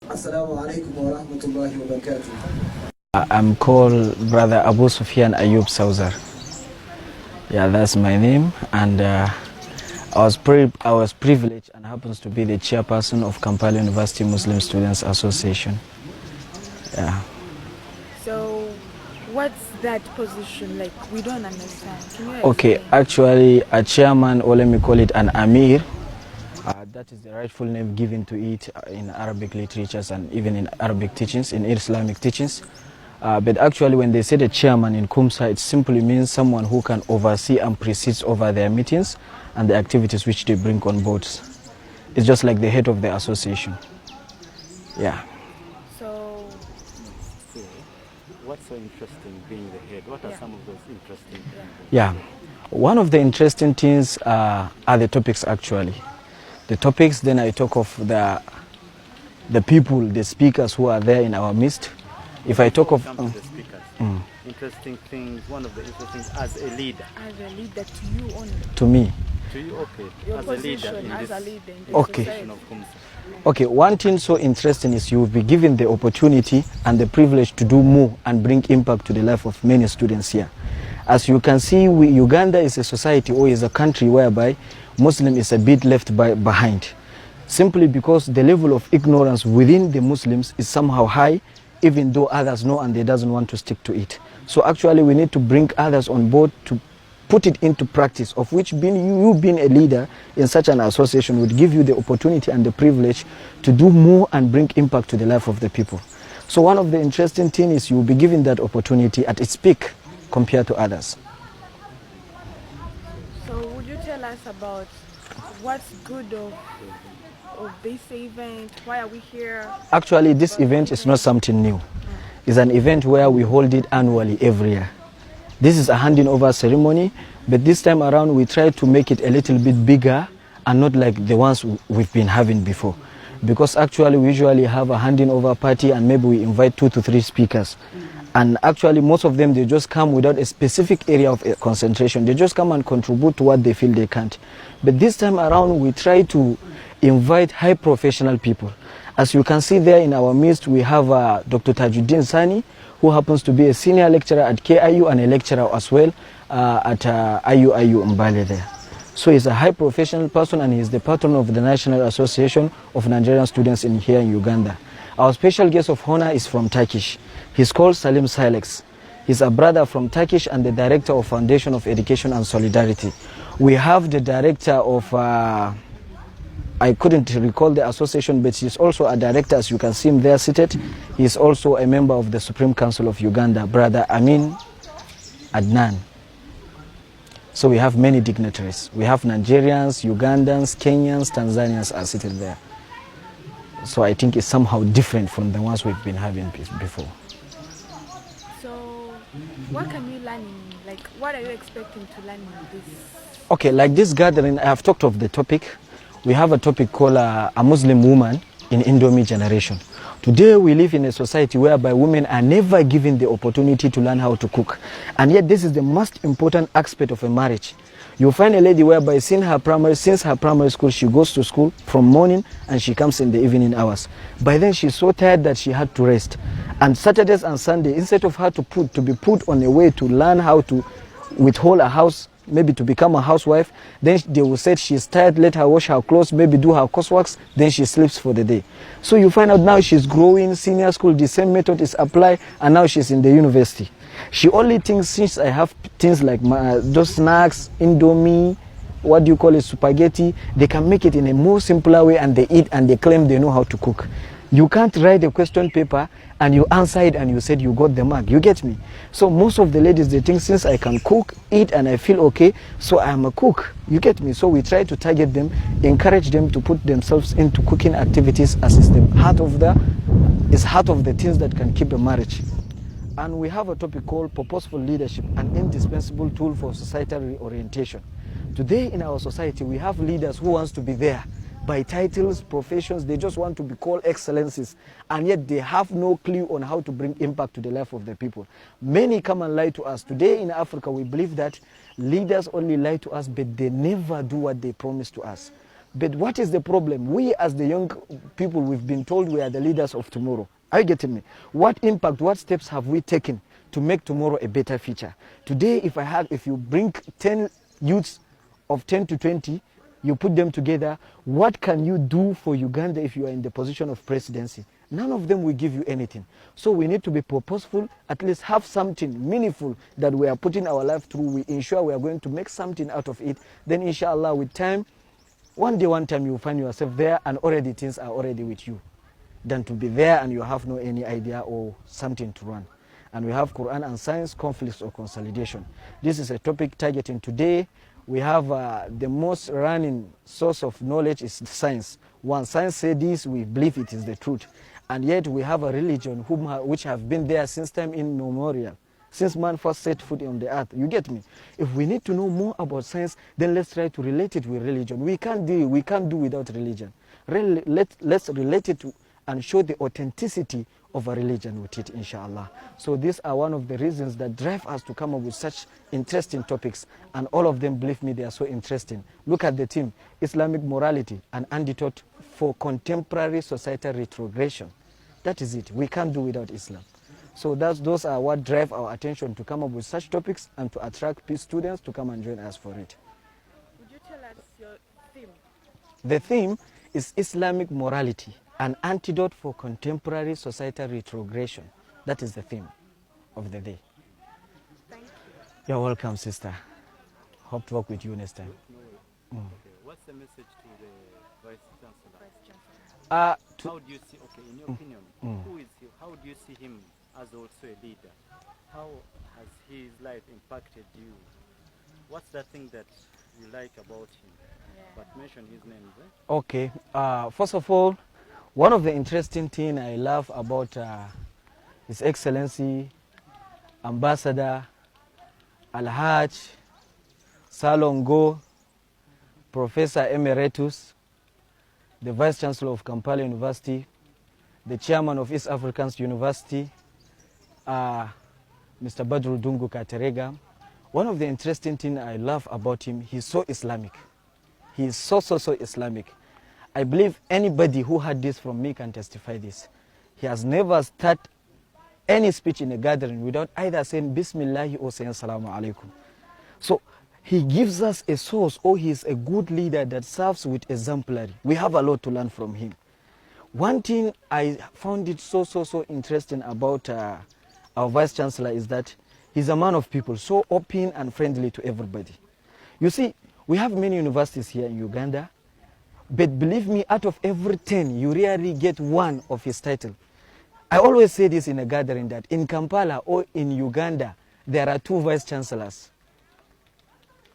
Assalamu alaikum wa rahmatullahi wa barakatuh. I'm called Brother Abu Sufyan Ayub Sauzar. Yeah, that's my name, and I was privileged and happens to be the chairperson of Kampala University Muslim Students Association. Yeah. So, what's that position like? We don't understand. Can you Okay, explain? actually, a chairman, or let me call it an Amir. That is the rightful name given to it in Arabic literatures and even in Arabic teachings, in Islamic teachings. But actually, when they say the chairman in Kumsa, it simply means someone who can oversee and presides over their meetings and the activities which they bring on board. It's just like the head of the association. Yeah. So, what's so interesting being the head? What are some of those interesting things? Yeah. One of the interesting things are the topics actually. The topics, then I talk of the people, the speakers who are there in our midst. If I talk of the speakers, interesting things, one of the interesting things as a leader. as a leader to you only. to me, To you, okay. Your As a position leader in as this a leader in this Okay. society. of Kumsa. okay, one thing so interesting is you will be given the opportunity and the privilege to do more and bring impact to the life of many students here. As you can see, Uganda is a society or is a country whereby Muslim is a bit left behind, simply because the level of ignorance within the Muslims is somehow high, even though others know and they doesn't want to stick to it. So actually we need to bring others on board to put it into practice, of which you being a leader in such an association would give you the opportunity and the privilege to do more and bring impact to the life of the people. So one of the interesting things is you will be given that opportunity at its peak compared to others. So, would you tell us about what's good of this event? Why are we here? Actually, this event is not something new. It's an event where we hold it annually every year. This is a handing over ceremony, but this time around we try to make it a little bit bigger and not like the ones we've been having before. Because actually we usually have a handing over party and maybe we invite 2 to 3 speakers. And actually most of them, they just come without a specific area of concentration. They just come and contribute to what they feel they can't. But this time around we try to invite high professional people. As you can see there in our midst, we have Dr. Tajuddin Sani, who happens to be a senior lecturer at KIU and a lecturer as well at IUIU Mbale there. So he's a high professional person and he's the patron of the National Association of Nigerian Students here in Uganda. Our special guest of honor is from Turkish. He's called Salim Silex. He's a brother from Turkish and the director of Foundation of Education and Solidarity. We have the director of I couldn't recall the association, but he's also a director, as you can see him there seated. He's also a member of the Supreme Council of Uganda, Brother Amin Adnan. So we have many dignitaries. We have Nigerians, Ugandans, Kenyans, Tanzanians are seated there. So I think it's somehow different from the ones we've been having before. So, what can we learn what are you expecting to learn in this? Okay, like this gathering, I have talked of the topic. We have a topic called a Muslim woman in Indomie generation. Today we live in a society whereby women are never given the opportunity to learn how to cook. And yet this is the most important aspect of a marriage. You'll find a lady whereby since her primary school, she goes to school from morning and she comes in the evening hours. By then she's so tired that she had to rest. And Saturdays and Sunday, instead of her to be put on a way to learn how to withhold a house, maybe to become a housewife, then they will say she's tired, let her wash her clothes, maybe do her coursework, then she sleeps for the day. So you find out now she's growing, senior school, the same method is applied, and now she's in the university. She only thinks, since I have things like those snacks, Indomie, what do you call it, spaghetti, they can make it in a more simpler way and they eat and they claim they know how to cook. You can't write a question paper and you answer it and you said you got the mark. You get me? So most of the ladies, they think since I can cook, eat and I feel okay, so I'm a cook. You get me? So we try to target them, encourage them to put themselves into cooking activities as is the heart of the things that can keep a marriage. And we have a topic called purposeful leadership, an indispensable tool for societal reorientation. Today in our society, we have leaders who wants to be there by titles, professions, they just want to be called excellencies, and yet they have no clue on how to bring impact to the life of the people. Many come and lie to us. Today in Africa, we believe that leaders only lie to us, but they never do what they promise to us. But what is the problem? We as the young people, we've been told we are the leaders of tomorrow. Are you getting me? What impact, what steps have we taken to make tomorrow a better future? Today, if you bring 10 youths of 10 to 20, you put them together, what can you do for Uganda if you are in the position of presidency? None of them will give you anything. So we need to be purposeful, at least have something meaningful that we are putting our life through. We ensure we are going to make something out of it. Then inshallah, with time, one day, one time, you will find yourself there and already things are already with you, than to be there and you have no any idea or something to run. And we have Quran and science, conflicts or consolidation. This is a topic targeting today. We have the most running source of knowledge is science. When science says this, we believe it is the truth. And yet we have a religion which have been there since time immemorial, since man first set foot on the earth. You get me? If we need to know more about science, then let's try to relate it with religion. We can't do without religion. Let's relate it to and show the authenticity of a religion with it, inshallah. So these are one of the reasons that drive us to come up with such interesting topics, and all of them, believe me, they are so interesting. Look at the theme, Islamic morality, an antidote for contemporary societal retrogression. That is it. We can't do without Islam. So those are what drive our attention to come up with such topics and to attract students to come and join us for it. Would you tell us your theme? The theme is Islamic morality, an antidote for contemporary societal retrogression. That is the theme of the day. Thank you. You're welcome, sister. Hope to work with you next time. Okay. What's the message to the Vice Chancellor? Vice Chancellor. How do you see, okay, in your opinion, who is he? How do you see him as also a leader? How has his life impacted you? What's that thing that you like about him? Yeah. But mention his name, right? Okay. First of all, one of the interesting things I love about His Excellency Ambassador Alhaj Salongo, Professor Emeritus, the Vice Chancellor of Kampala University, the Chairman of East African University, Mr. Badru Dungu Katerega. One of the interesting things I love about him, he's so Islamic. He is so Islamic. I believe anybody who heard this from me can testify this. He has never started any speech in a gathering without either saying Bismillah or saying Assalamu alaikum. So he gives us a source, or he is a good leader that serves with exemplary. We have a lot to learn from him. One thing I found it so interesting about our Vice Chancellor is that he's a man of people, so open and friendly to everybody. You see, we have many universities here in Uganda, but believe me, out of every 10, you rarely get one of his title. I always say this in a gathering that in Kampala or in Uganda, there are 2 Vice Chancellors.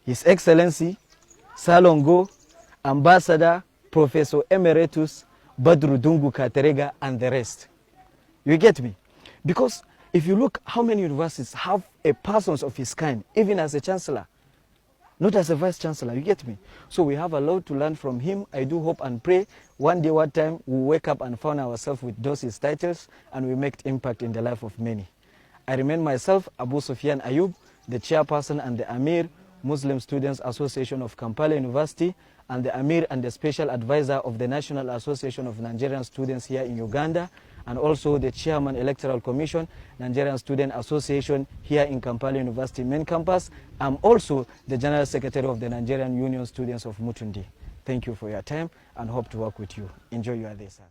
His Excellency, Salongo, Ambassador, Professor Emeritus, Badru Dungu Katerega, and the rest. You get me? Because if you look how many universities have a person of his kind, even as a Chancellor, not as a Vice Chancellor, you get me? So we have a lot to learn from him. I do hope and pray one day, one time, we'll wake up and find ourselves with those his titles and we make impact in the life of many. I remain myself, Abu Sufyan Ayub, the chairperson and the Amir, Muslim Students Association of Kampala University, and the Amir and the Special Advisor of the National Association of Nigerian Students here in Uganda, and also the Chairman Electoral Commission, Nigerian Student Association here in Kampala University main campus. I'm also the General Secretary of the Nigerian Union Students of Mutundi. Thank you for your time and hope to work with you. Enjoy your day, sir.